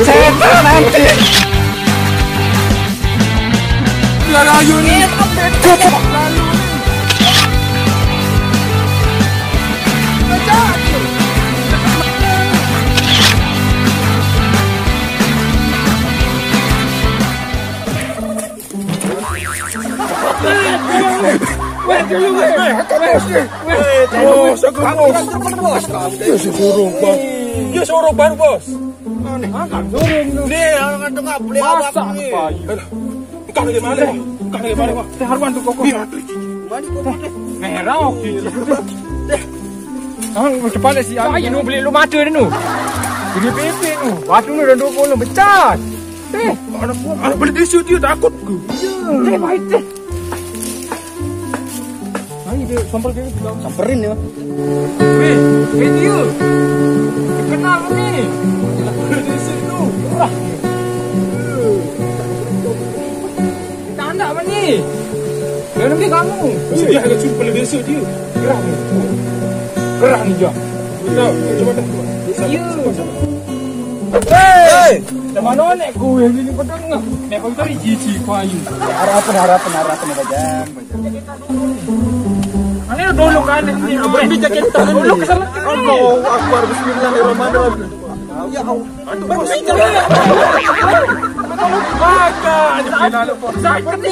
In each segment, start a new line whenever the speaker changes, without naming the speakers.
Setan nanti. Lalu nih. Lalu.
Dia suruh baru bos.
Nih,
Orang kata nggak beli apa nih. Kau lagi mana? Kau lagi mana?
Harwan tuh kok. Merah oke. Cepat si Ayu nu beli lu mata dia nu. Beli PP nu. Waktu nu dah 20 becat.
Anak beli di situ dia takut.
Baik deh. Ayo dia sampel dia bilang.
Samperin ya.
Video. Kenal ni. Di situ. Tanda apa ni? Dia lebih kamu.
Dia agak cuma beli di situ dia.
Gerah ni je.
Coba dah.
Hei! Mana nek ku yang ini pedang. Nek kau tadi cici kayu.
Harapan bajang.
Ani dulu kan ini berhenti jaket dulu kesalahan.
Allahu Akbar, bismillahirrahmanirrahim. Ya Allah.
Aduh, maka sakit ni.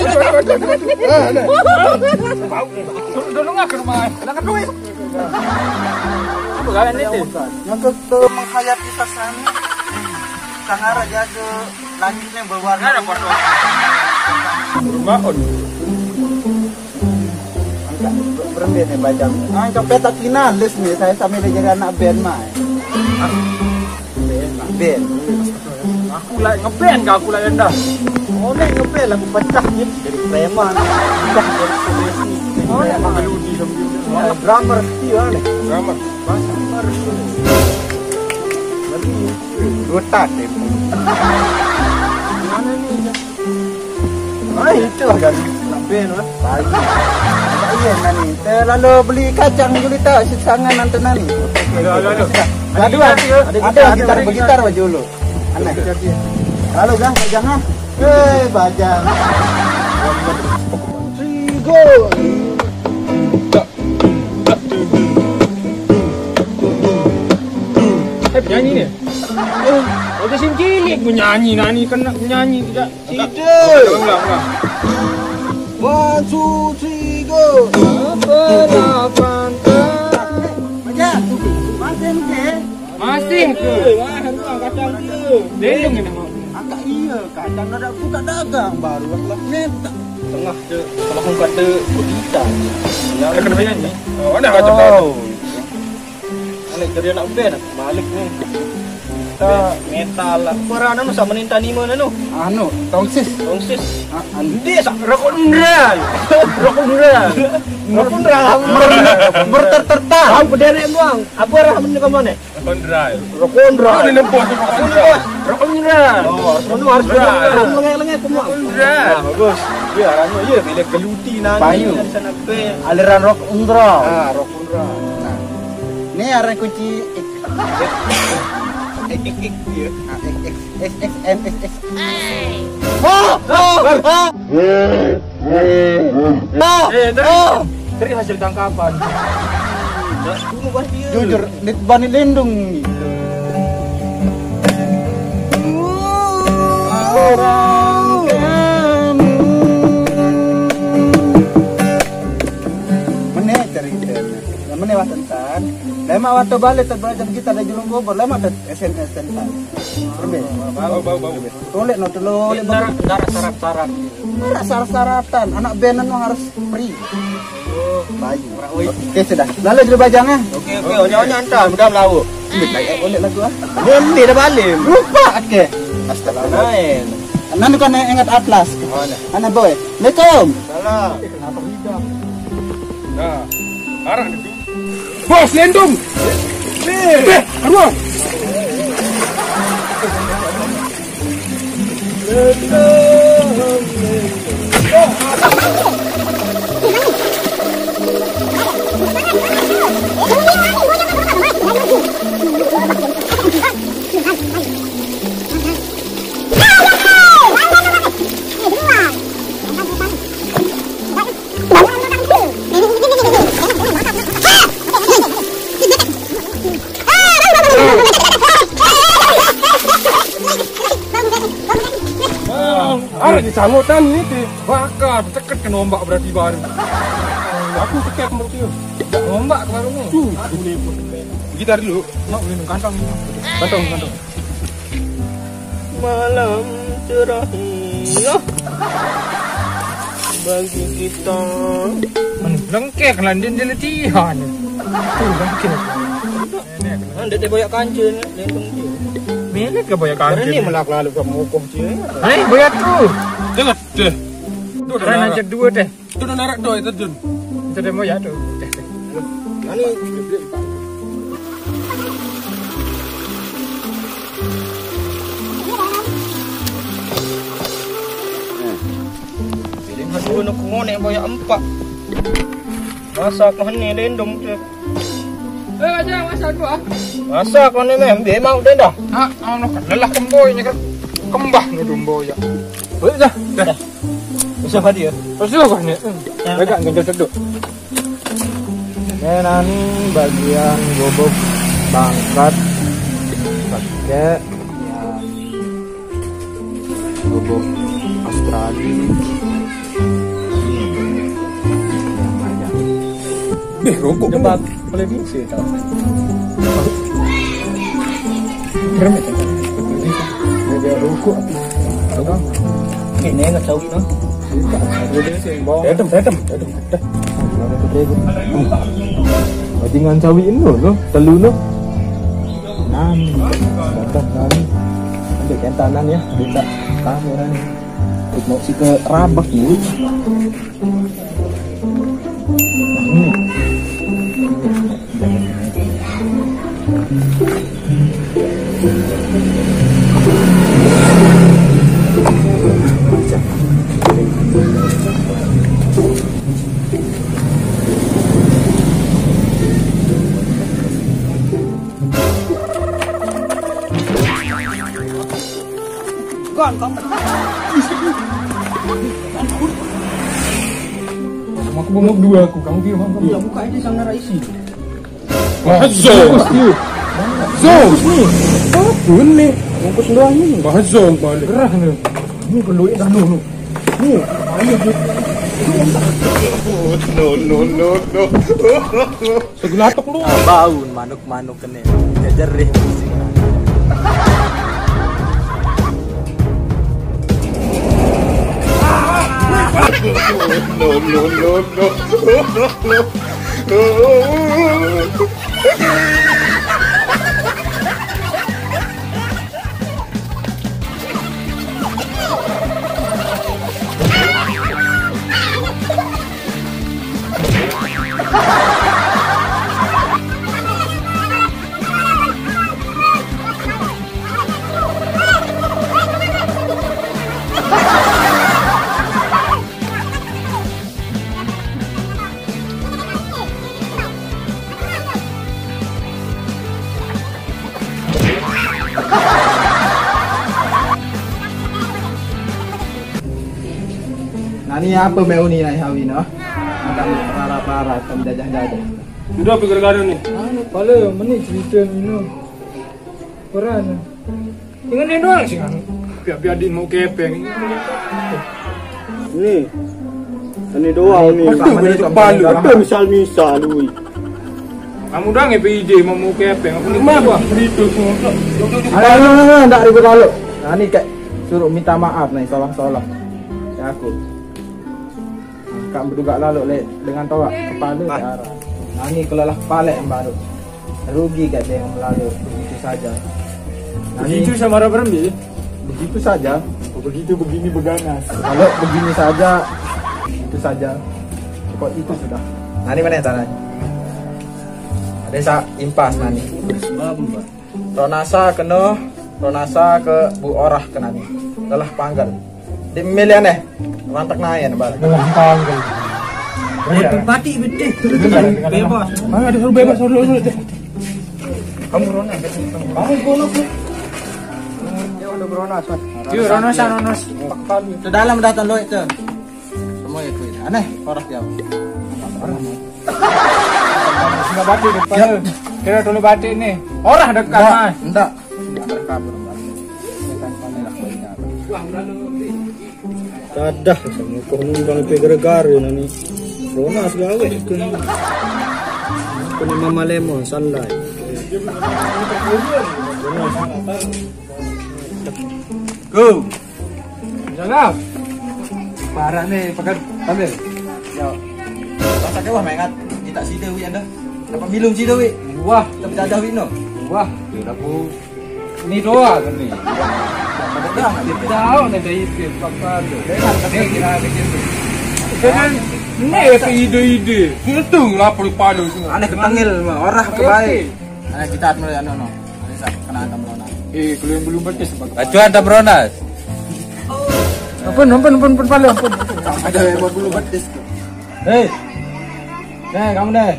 Dulu ngak ke rumah. Nak duit. Apa kalian ini?
Yang ke menghayati sasana. Sangara jaga langitnya berwarna.
Ada porto.
Rumah on.
Berbeda nih bajang. Angkat peta finalis nih, saya sampai jadi anak band mah. Band.
Aku lah ngeband kau aku lah anda.
Oh, nek ngeband aku pecah nih dari preman. Pecah dari sini.
Oh, nek melodi
drummer dia nih.
Drummer.
Drummer. Dua tak deh.
Mana ni?
Itu lah kan. Band lah. Baik. Iya nani. Lalu beli kacang dulu tak sangan nanti nani. Ada gitar baju dulu. Aneh. Lalu jangan. Bajang. Trigo.
Nyanyi ni. Oh, dia cilik menyanyi nani kena menyanyi tidak.
Tidak. One, two, three, go.
Masih ke? Kacang dia. Dendeng ni nama.
Angkat iya, kacang ada buka dagang baru lah neta.
Tengah je. Kalau aku kata kita.
Ada kena menyanyi.
Oh, ada kacang dah.
Alik dari anak band balik ni. Kita metal lah. Korang anu sama ninta ni mana nu? Anu, tongsis. Andi sak rock'n'roll. Berterterta. Kamu berderet buang. Apa arah menuju ke mana? Rock'n'roll.
Ini lempos
Rock'n'roll. Oh, semua harus lengai-lengai semua.
bagus.
Ya, arahnya ya bila geluti nanti dari sana ke aliran rock'n'roll. Rock'n'roll. Nah. Ini arah kunci
Dari hasil tangkapan.
Jujur, bani lindung. Meneh cerita. Meneh watentan. Lema waktu balik terbelajar kita dari Julung Bogor, lema SMS tentang.
Bau.
Tolek no dulu.
Syarat-syarat.
Syarat-syaratan. Anak band harus free. Bayu. Oke sudah. Lalu jadi bajangnya.
Oke, onya antar, mudah melawu.
Oleh lagu ah.
Nanti dah balik.
Lupa ke. Astagfirullahaladzim. Nanti kan ingat atlas. Anak boy. Assalamualaikum.
Salam. Nah, arah itu. Bos, lendung. Aduh. Ada di sambutan ini.
Bakar, ceket kena ombak berarti baru.
Aku cekek berarti.
Ombak baru nih.
Gitar dulu.
Mau minum kantong. Kantong.
Malam cerah bagi kita.
Lengkek landin dia letihan. Tuh lengkek.
Anda dia banyak kancing lendong dia.
Milik ke banyak kancing.
Ini melak lalu kamu hukum dia.
Hai, banyak tuh.
Dengar deh. Tuh dah
Karena
narak.
aja dua deh.
Tuh dah narak doy terjun.
Itu dia mau ya tuh.
Ani Pilih hasil nak ngonek banyak empat. Masak kau ni lendong tu.
Aja masa gua.
Masak kau ni memang mau dah dah.
Ano kan lelah kemboynya kan. Kembah nu domboy ya.
Boleh dah. Dah. Siapa dia?
Terus kok ni. Mereka ganjel seduk.
Nani bagian bobok bangkat pakai bobok Australia.
Rokok
Cepat boleh bisa tau. Keren ya. Dia rokok. Tahu.
Ini enggak tahu no.
Dedem.
Bajingan cawiin lo, telu lo. Nani, datang nani. Ambil kentanan ya, benda kamera nih. Mau si ke rabak nih.
Aku bongok dua aku, kamu dia bang.
Ya buka aja sama Raisi.
Zong nih.
Apa ni? Bungkus dua ni. Bahazong balik.
Gerah nih.
Ni perlu dah no. Ni. No.
Segelatok lu.
Bau manuk-manuk kene. Jerih pusing.
No.
Nani apa mau ni nai hawi no? Akan parah-parah akan jajah-jajah.
Sudah pergi gara ni.
Pala mana cerita minum. Peran. Dengan ni doang sih kan. Biar din mau kepeng.
Ni. Ini doang ni. Ada misal-misal lui.
Kamu dah nge-PJ mau kepeng. Aku ni apa?
Itu semua.
Alah, enggak ribut lalu. Nani kayak suruh minta maaf nih solah-solah. Ya aku. Kak berduga lalu dengan tawak kepala ke arah. Nani kelelah kepala yang baru. Rugi kat dia yang lalu begitu saja.
Begitu sama orang berembi.
Begitu saja.
Begitu begini beganas.
Kalau begini saja, itu saja. Cukup itu sudah. Nani mana yang tanah? Desa impas Nani.
Sebab apa?
Ronasa ke Bu Orah ke Nani. Telah panggal. Di milian rantak nayan balik.
Dengan tanggal.
Batik betul. Bebas.
Mana ada suruh bebas suruh.
Kamu Rona.
Kamu kono tu.
Ya udah Ronas.
Yuk Ronos.
Ke dalam datang lo itu. Semua itu. Aneh orang jauh.
Sudah batik depan. Kira dulu batik nih. Orang dekat mas.
Enggak. Enggak terkabur. Ini kan panelah banyak. Dadah sama kau numbang pe gara-gara nani. Rona segawe kun Mama Lemon salai. Go.
Jangan. Parah nih, pakai ambil.
Yo. Pasal ke wah mengat. Kita sida wi anda. Dapat minum sida wi.
Wah,
Tapi dadah wi no.
wah, aku ini doa kan nih.
Dadah.
Tahu nih dari itu apa tu. Dia kira begitu. Kan ini ide-ide.
Hitung lah palu-palu semua.
Aneh ketangil mah orang kebaik. Aneh kita mulai anu no. Aneh sak kena anda melona.
Kalau yang belum betis sebagai.
Acuan tak Bronas.
Ampun paling ampun.
Ada yang belum betis tu. Hei. Nih kamu deh.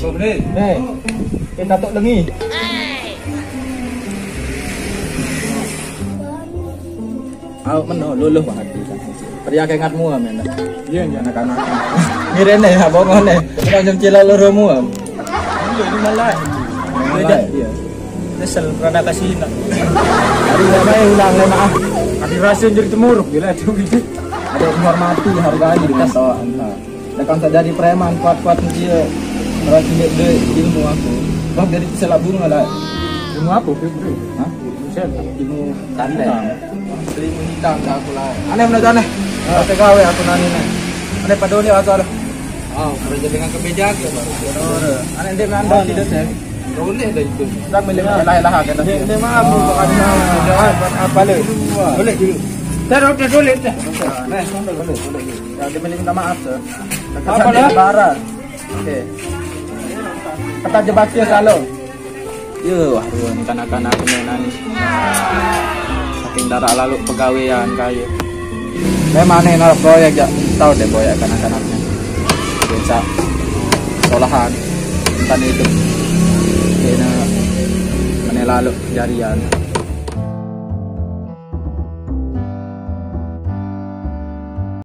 Coba beli.
Nih. Kita tok lengi. Aku meno luluh banget kita. Pria kengatmu amen.
Iya,
Anak-anak. Ngirene ya bongon nih. Kita nyemcila loromu am. Di malah. Beda iya.
Nesel rada kasih nak.
Hari namanya ulang le maaf.
Kaki rasin jadi temuruk gila tu gitu.
Ada yang menghormati hargai di kantoran. Dekan jadi preman kuat-kuat dia. Berarti dia ilmu aku. Bang dari selap burung ada.
Ilmu apa bro?
Hah? Ilmu tanda. Ilmu hitam dah aku lah. Aneh mana aneh. Kata gawe aku nani nih. Aneh padoni aku ada.
Oh, kerja dengan kebijakan baru.
Aneh dia nanda tidak sih.
Boleh dah itu.
Kita milih lah kan.
Dia maaf bukan buat apa le? Boleh dulu. Dah boleh dah.
Nah, boleh. Ya dia milih minta maaf tuh.
Apa dah?
Barat. Oke. Kata jebat dia kalau. Yo, waduh, ini kanak-kanak nani. Saking darah lalu pegawaian kaya. Memang nih nara proyek ya, tahu deh proyek kanak-kanaknya. Desa, sekolahan, tani hidup. Kena mana lalu jarian.